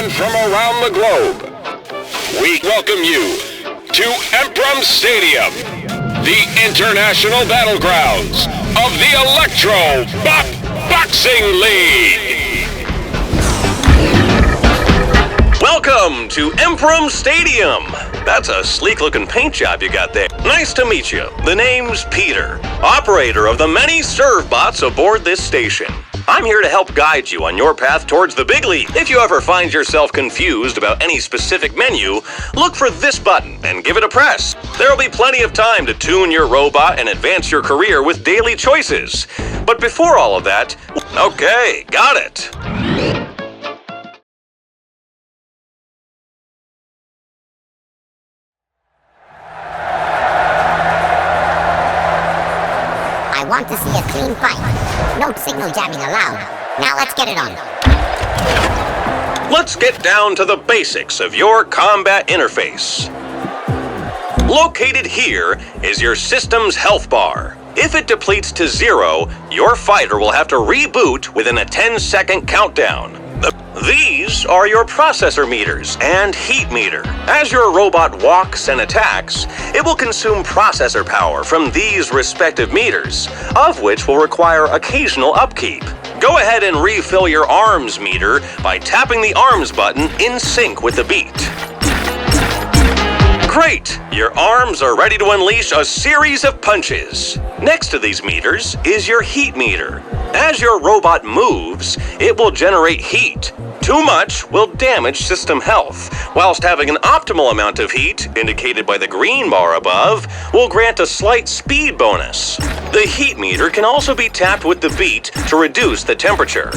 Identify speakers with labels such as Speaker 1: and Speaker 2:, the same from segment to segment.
Speaker 1: gentlemen from around the globe, we welcome you to Emprum Stadium, the international battlegrounds of the Electro Bop Boxing League. Welcome to Emprum Stadium. That's a sleek-looking paint job you got there. Nice to meet you. The name's Peter, operator of the many serve bots aboard this station. I'm here to help guide you on your path towards the big league. If you ever find yourself confused about any specific menu, look for this button and give it a press. There'll be plenty of time to tune your robot and advance your career with daily choices. But before all of that, okay, got it.
Speaker 2: I want to see a clean fight. No signal jamming allowed. Now let's get it on.
Speaker 1: Let's get down to the basics of your combat interface. Located here is your system's health bar. If it depletes to 0, your fighter will have to reboot within a 10-second countdown. These are your processor meters and heat meter. As your robot walks and attacks, it will consume processor power from these respective meters, of which will require occasional upkeep. Go ahead and refill your arms meter by tapping the arms button in sync with the beat. Great! Your arms are ready to unleash a series of punches. Next to these meters is your heat meter. As your robot moves, it will generate heat. Too much will damage system health, whilst having an optimal amount of heat, indicated by the green bar above, will grant a slight speed bonus. The heat meter can also be tapped with the beat to reduce the temperature.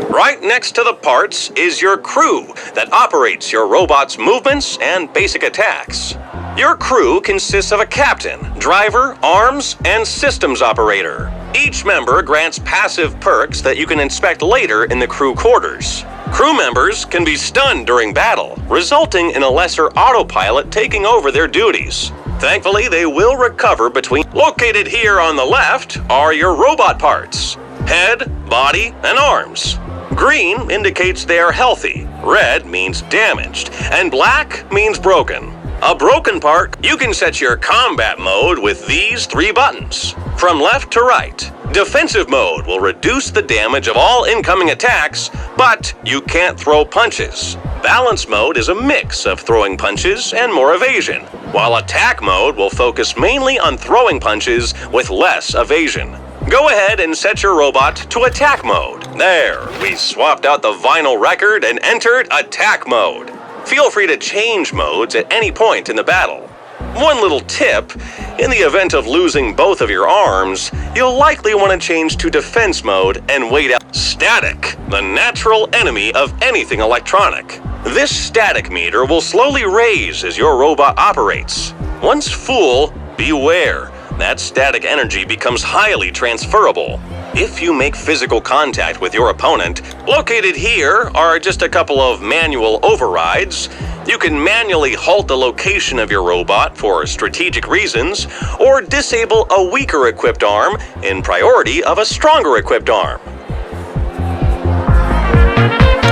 Speaker 1: Right next to the parts is your crew that operates your robot's movements and basic attacks. Your crew consists of a captain, driver, arms, and systems operator. Each member grants passive perks that you can inspect later in the crew quarters. Crew members can be stunned during battle, resulting in a lesser autopilot taking over their duties. Thankfully, they will recover between. Located here on the left are your robot parts: head, body, and arms. Green indicates they are healthy, red means damaged, and black means broken. A broken part, you can set your combat mode with these 3 buttons. From left to right, defensive mode will reduce the damage of all incoming attacks, but you can't throw punches. Balance mode is a mix of throwing punches and more evasion, while attack mode will focus mainly on throwing punches with less evasion. Go ahead and set your robot to attack mode. There, we swapped out the vinyl record and entered attack mode. Feel free to change modes at any point in the battle. One little tip, in the event of losing both of your arms, you'll likely want to change to defense mode and wait out. Static, the natural enemy of anything electronic. This static meter will slowly raise as your robot operates. Once full, beware. That static energy becomes highly transferable. If you make physical contact with your opponent, located here are just a couple of manual overrides. You can manually halt the location of your robot for strategic reasons, or disable a weaker equipped arm in priority of a stronger equipped arm.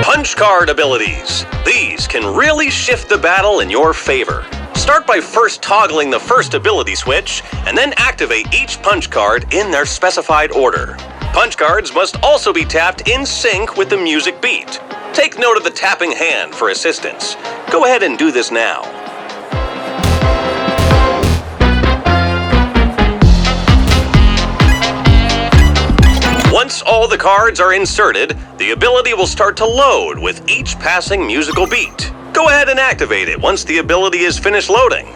Speaker 1: Punch card abilities. These can really shift the battle in your favor. Start by first toggling the first ability switch, and then activate each punch card in their specified order. Punch cards must also be tapped in sync with the music beat. Take note of the tapping hand for assistance. Go ahead and do this now. Once all the cards are inserted, the ability will start to load with each passing musical beat. Go ahead and activate it once the ability is finished loading.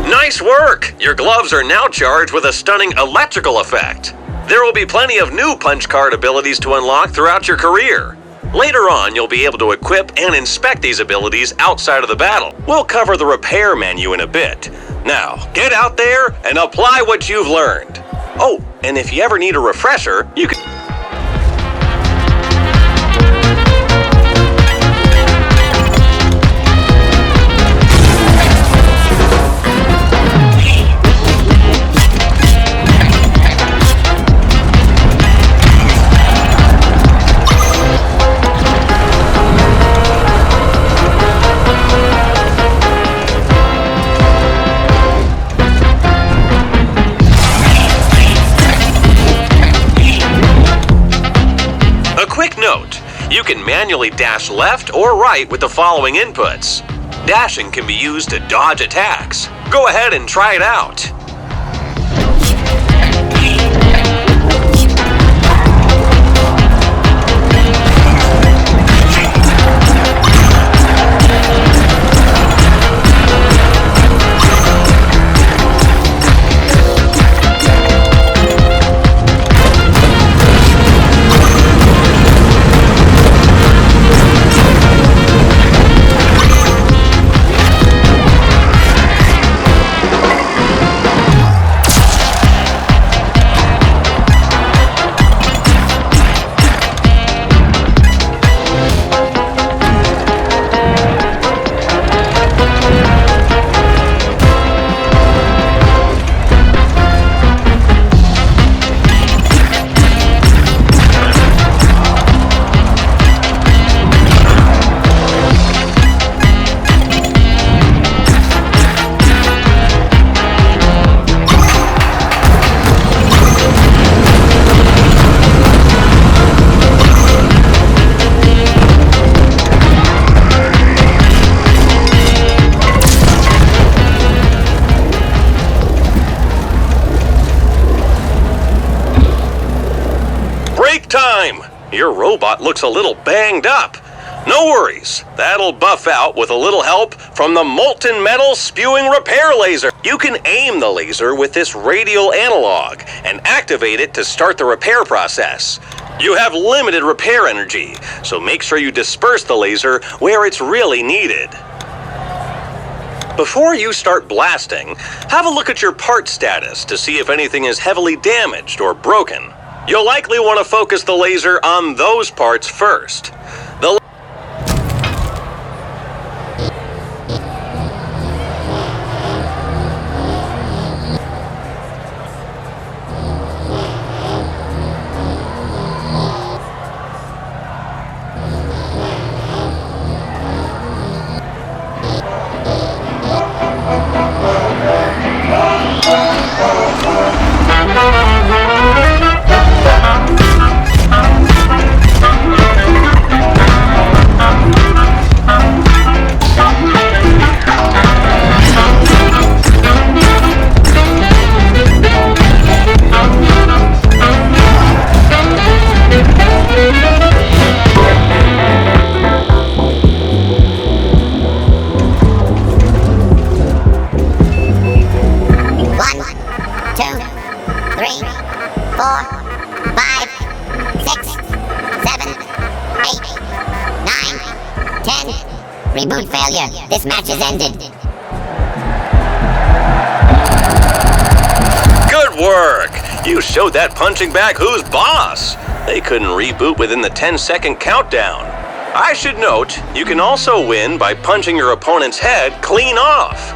Speaker 1: Nice work! Your gloves are now charged with a stunning electrical effect. There will be plenty of new punch card abilities to unlock throughout your career. Later on, you'll be able to equip and inspect these abilities outside of the battle. We'll cover the repair menu in a bit. Now, get out there and apply what you've learned. Oh, and if you ever need a refresher, you can... can manually dash left or right with the following inputs. Dashing can be used to dodge attacks. Go ahead and try it out. Time! Your robot looks a little banged up. No worries, that'll buff out with a little help from the molten metal spewing repair laser. You can aim the laser with this radial analog and activate it to start the repair process. You have limited repair energy, so make sure you disperse the laser where it's really needed. Before you start blasting, have a look at your part status to see if anything is heavily damaged or broken. You'll likely want to focus the laser on those parts first.
Speaker 2: Reboot failure. This match is ended.
Speaker 1: Good work! You showed that punching bag who's boss. They couldn't reboot within the 10-second countdown. I should note, you can also win by punching your opponent's head clean off.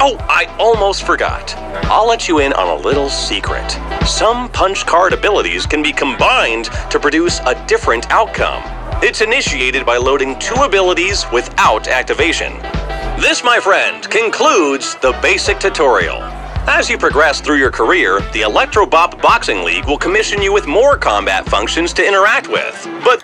Speaker 1: Oh, I almost forgot. I'll let you in on a little secret. Some punch card abilities can be combined to produce a different outcome. It's initiated by loading 2 abilities without activation. This, my friend, concludes the basic tutorial. As you progress through your career, the Electro Bop Boxing League will commission you with more combat functions to interact with. But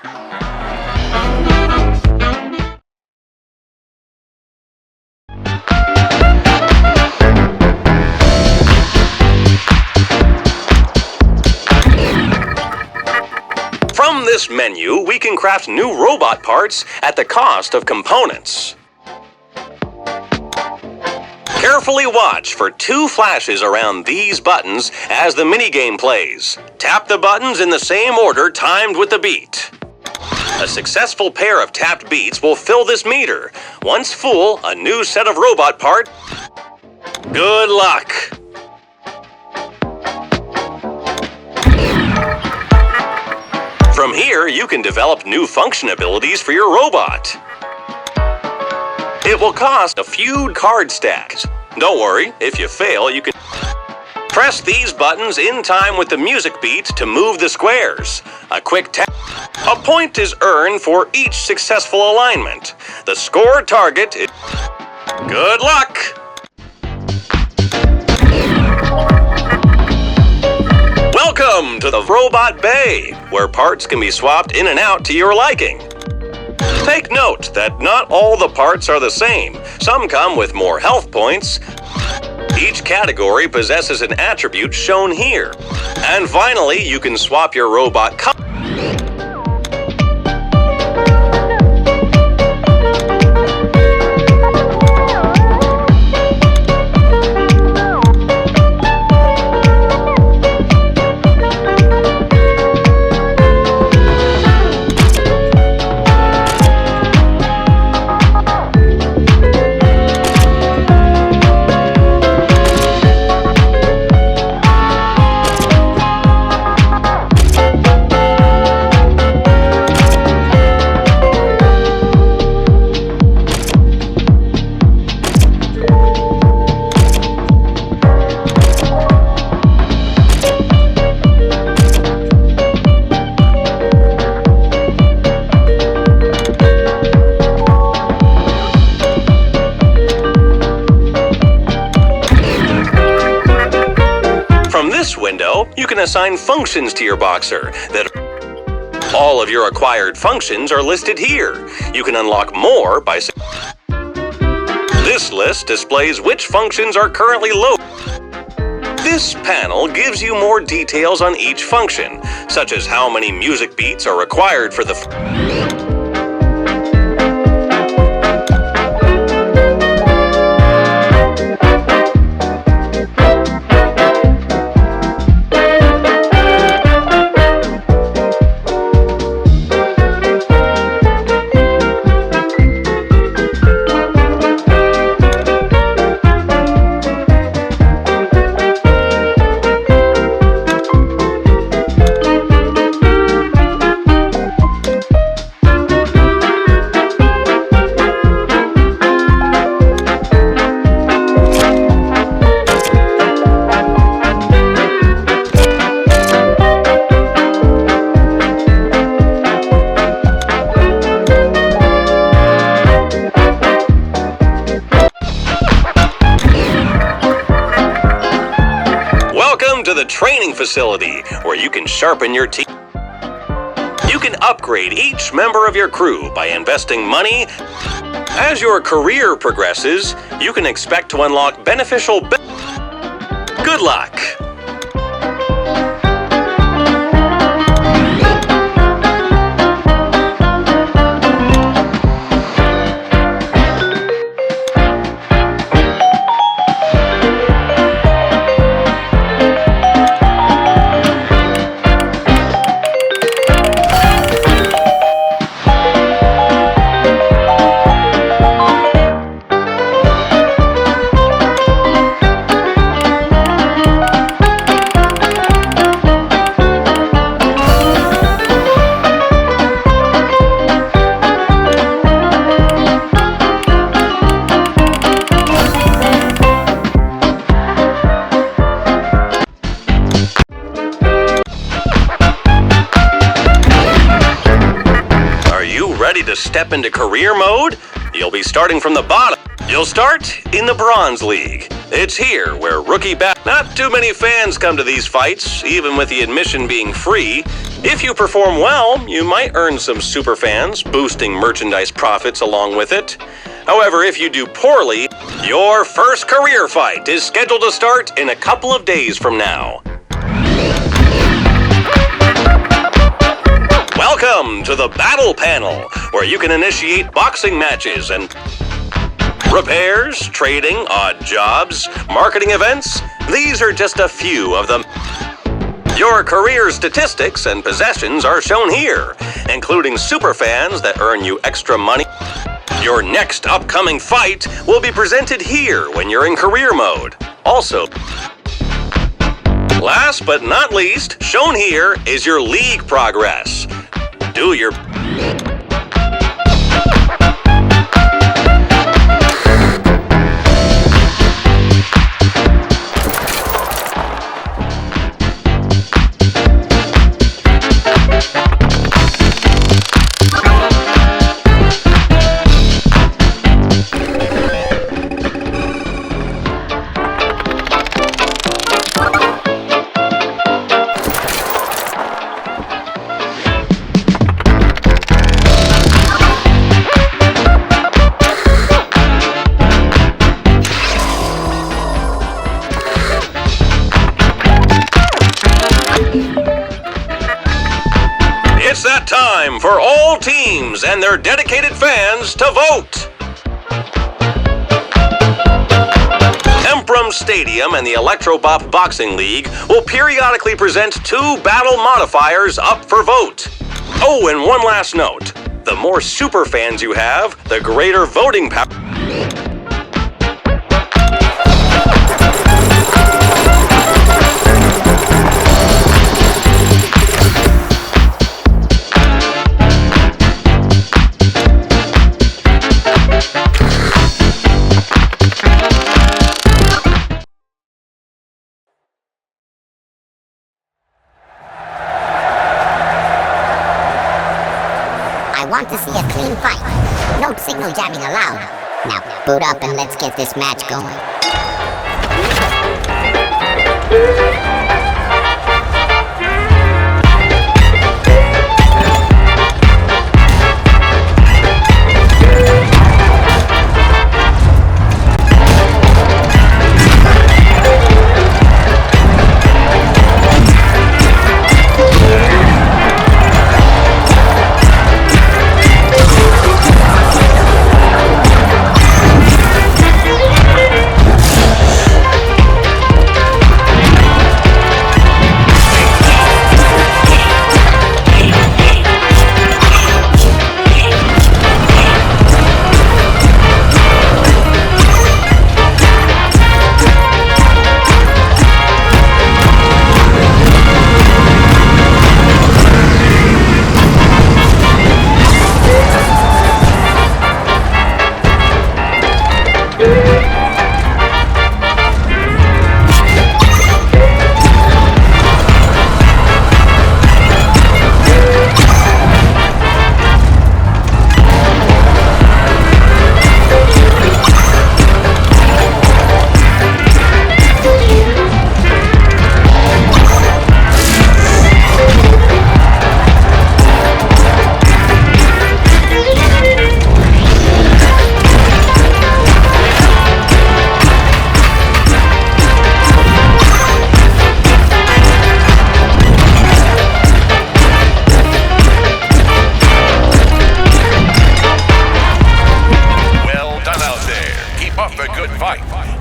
Speaker 1: from this menu, we can craft new robot parts at the cost of components. Carefully watch for 2 flashes around these buttons as the minigame plays. Tap the buttons in the same order timed with the beat. A successful pair of tapped beats will fill this meter. Once full, a new set of robot part. Good luck! From here, you can develop new function abilities for your robot. It will cost a few card stacks. Don't worry, if you fail, you can press these buttons in time with the music beat to move the squares. A quick tap. A point is earned for each successful alignment. The score target is... Good luck! Welcome to the Robot Bay, where parts can be swapped in and out to your liking. Take note that not all the parts are the same. Some come with more health points. Each category possesses an attribute shown here. And finally, you can swap your robot color. You can assign functions to your boxer that all of your acquired functions are listed here. You can unlock more by this list displays which functions are currently loaded. This panel gives you more details on each function, such as how many music beats are required for the training facility where you can sharpen your teeth. You can upgrade each member of your crew by investing money. As your career progresses, you can expect to unlock beneficial Good luck! Ready to step into career mode? You'll be starting from the bottom. You'll start in the Bronze League. It's here where not too many fans come to these fights, even with the admission being free. If you perform well, you might earn some super fans, boosting merchandise profits along with it. However, if you do poorly, your first career fight is scheduled to start in a couple of days from now. Welcome to the Battle Panel, where you can initiate boxing matches and repairs, trading, odd jobs, marketing events. These are just a few of them. Your career statistics and possessions are shown here, including superfans that earn you extra money. Your next upcoming fight will be presented here when you're in career mode. Also, last but not least, shown here is your league progress. Do your It's that time for all teams and their dedicated fans to vote. Stadium and the Electro Bop Boxing League will periodically present 2 battle modifiers up for vote. Oh, and one last note. The more super fans you have, the greater voting power.
Speaker 2: I want to see a clean fight. No signal jamming allowed. Now boot up and let's get this match going.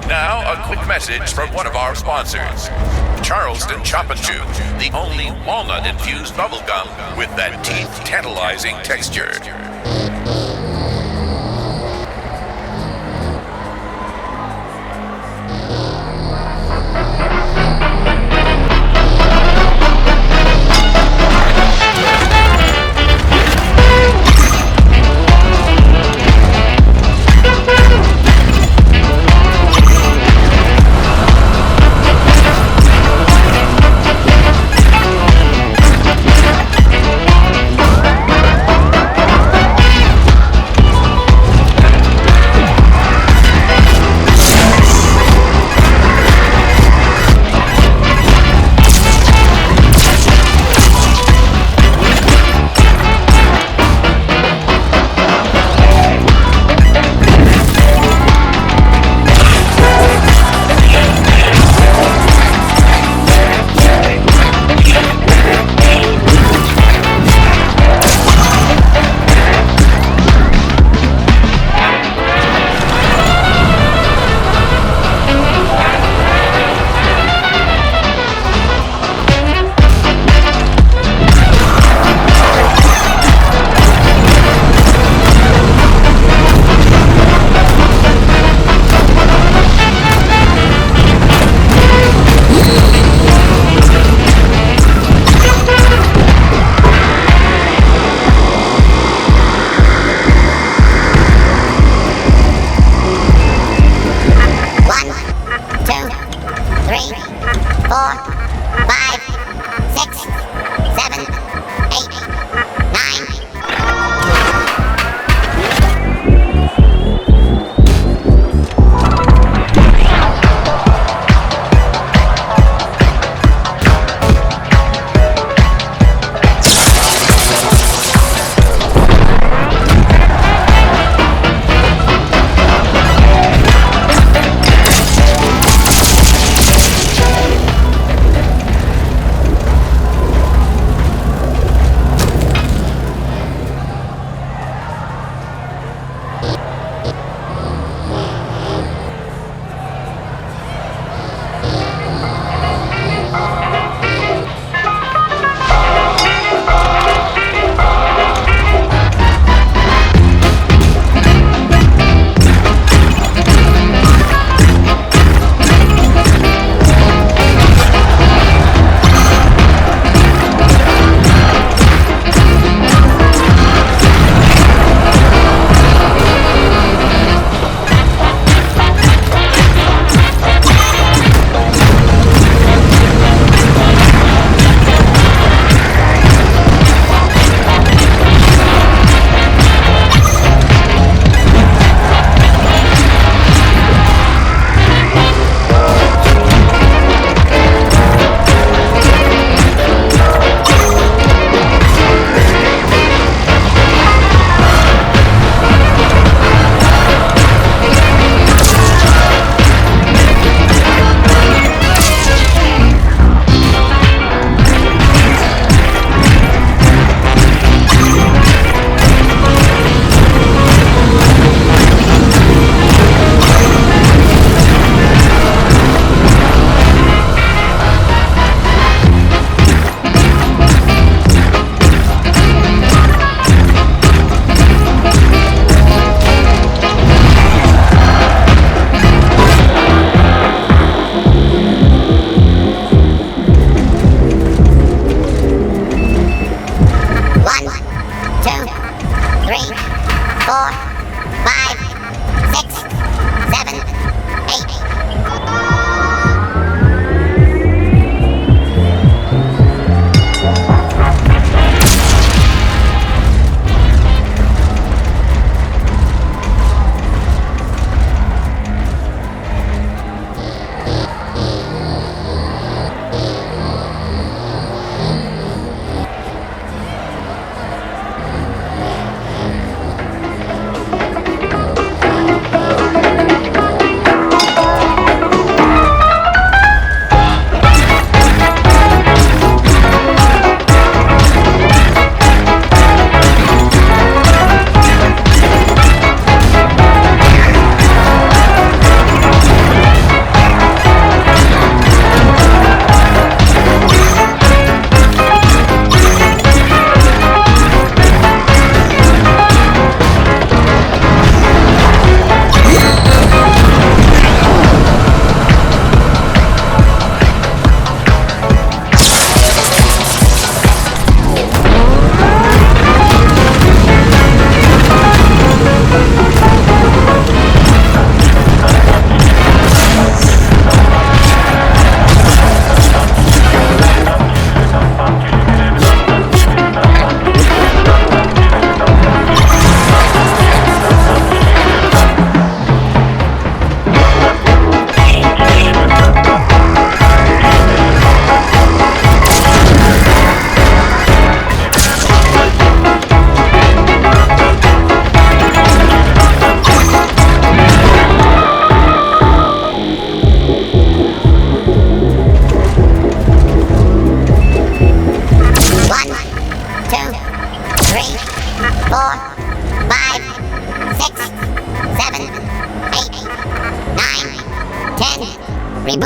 Speaker 3: Now, a quick message from one of our sponsors. Charleston Chop and Chew, the only walnut-infused bubblegum with that teeth-tantalizing texture.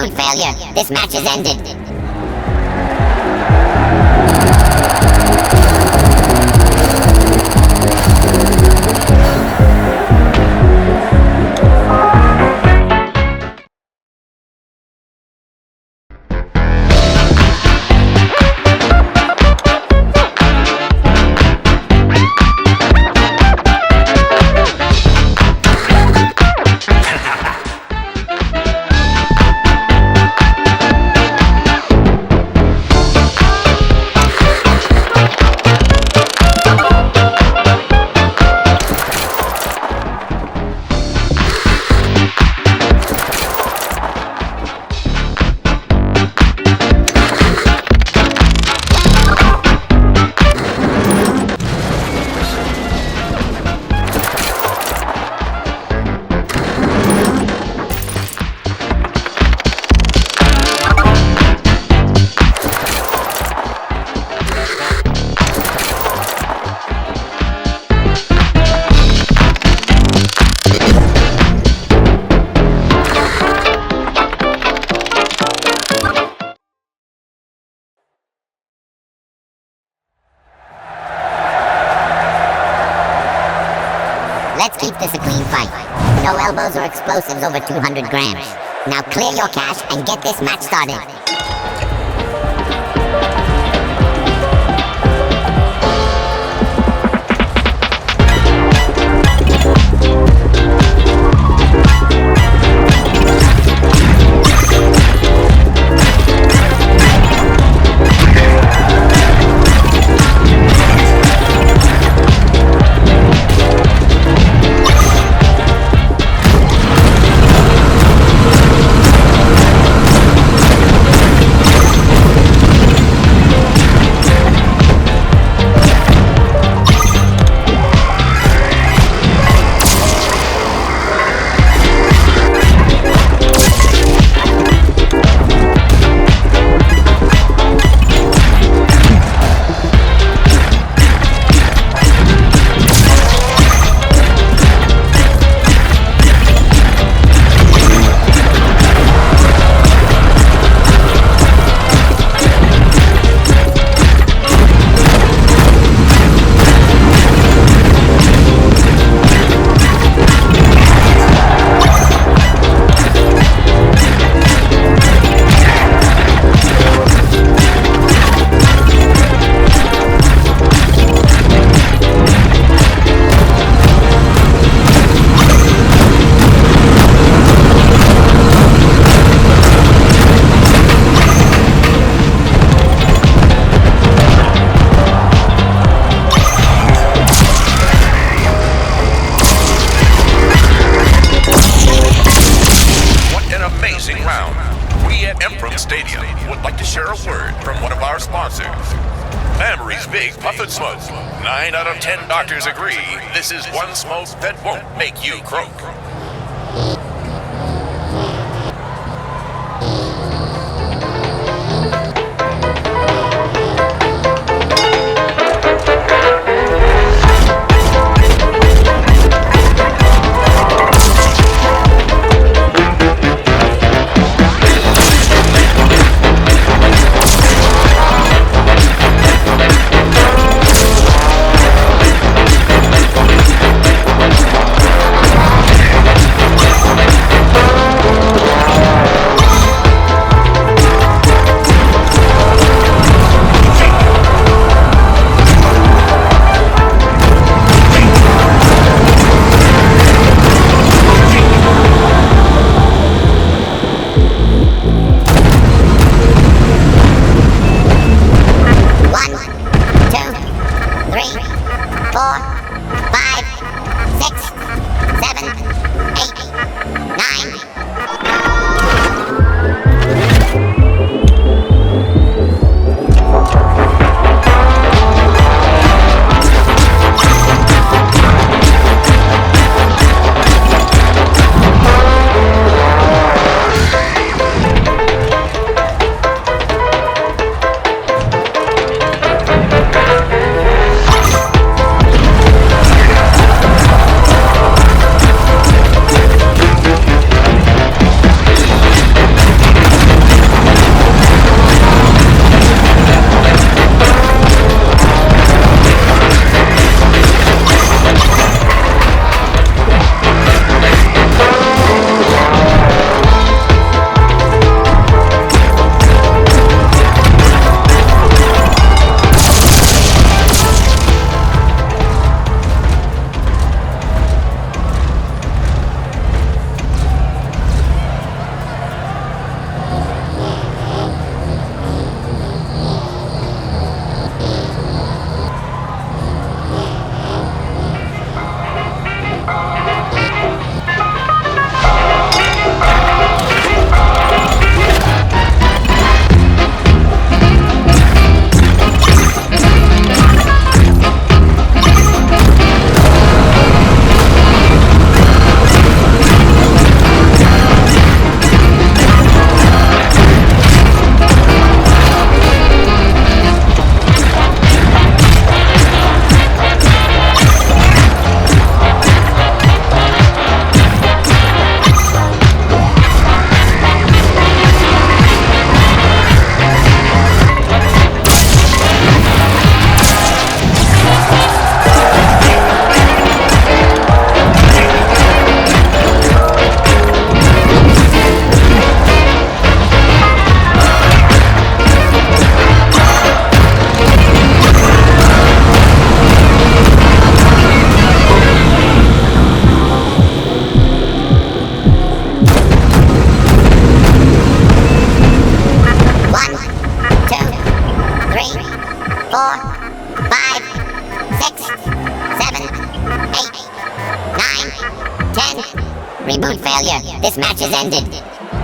Speaker 2: complete failure. This match is ended. Let's keep this a clean fight. No elbows or explosives over 200 grams. Now clear your cache and get this match started.
Speaker 3: Smoke. 9 out of 10 doctors agree this is one smoke that won't make you croak.
Speaker 2: 10. Reboot failure. This match is ended.